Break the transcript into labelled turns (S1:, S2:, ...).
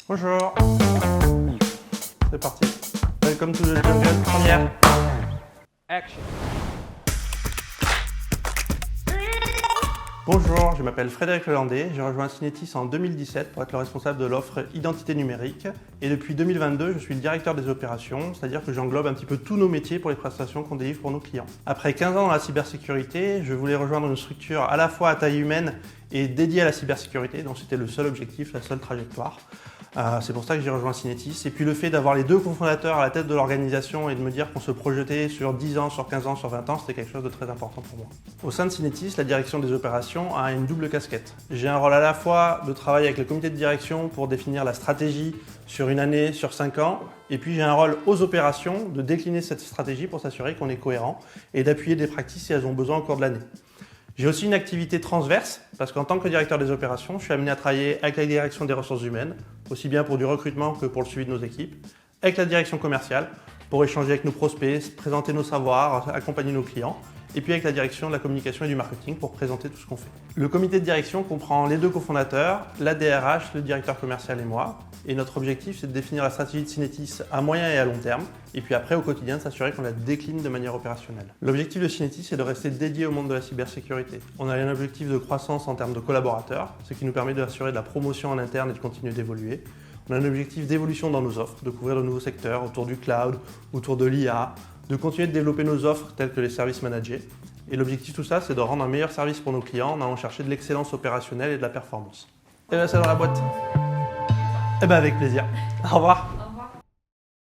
S1: Bonjour. C'est parti. Welcome to the jungle. Première. Action. Bonjour, je m'appelle Frédéric Lelandais, j'ai rejoint Cinetis en 2017 pour être le responsable de l'offre identité numérique et depuis 2022 je suis le directeur des opérations, c'est-à-dire que j'englobe un petit peu tous nos métiers pour les prestations qu'on délivre pour nos clients. Après 15 ans dans la cybersécurité, je voulais rejoindre une structure à la fois à taille humaine et dédiée à la cybersécurité, donc c'était le seul objectif, la seule trajectoire. C'est pour ça que j'ai rejoint Cinetis. Et puis le fait d'avoir les deux cofondateurs à la tête de l'organisation et de me dire qu'on se projetait sur 10 ans, sur 15 ans, sur 20 ans, c'était quelque chose de très important pour moi. Au sein de Cinetis, la direction des opérations a une double casquette. J'ai un rôle à la fois de travailler avec le comité de direction pour définir la stratégie sur une année, sur 5 ans, et puis j'ai un rôle aux opérations de décliner cette stratégie pour s'assurer qu'on est cohérent et d'appuyer des practices si elles ont besoin au cours de l'année. J'ai aussi une activité transverse, parce qu'en tant que directeur des opérations, je suis amené à travailler avec la direction des ressources humaines, aussi bien pour du recrutement que pour le suivi de nos équipes, avec la direction commerciale, pour échanger avec nos prospects, présenter nos savoirs, accompagner nos clients, et puis avec la direction de la communication et du marketing pour présenter tout ce qu'on fait. Le comité de direction comprend les deux cofondateurs, la DRH, le directeur commercial et moi, et notre objectif c'est de définir la stratégie de Cinetis à moyen et à long terme, et puis après au quotidien de s'assurer qu'on la décline de manière opérationnelle. L'objectif de Cinetis c'est de rester dédié au monde de la cybersécurité. On a un objectif de croissance en termes de collaborateurs, ce qui nous permet d'assurer de la promotion en interne et de continuer d'évoluer. On a un objectif d'évolution dans nos offres, de couvrir de nouveaux secteurs autour du cloud, autour de l'IA, de continuer de développer nos offres telles que les services managés. Et l'objectif de tout ça, c'est de rendre un meilleur service pour nos clients en allant chercher de l'excellence opérationnelle et de la performance. Et bien, c'est dans la boîte. Et bien, avec plaisir. Au revoir.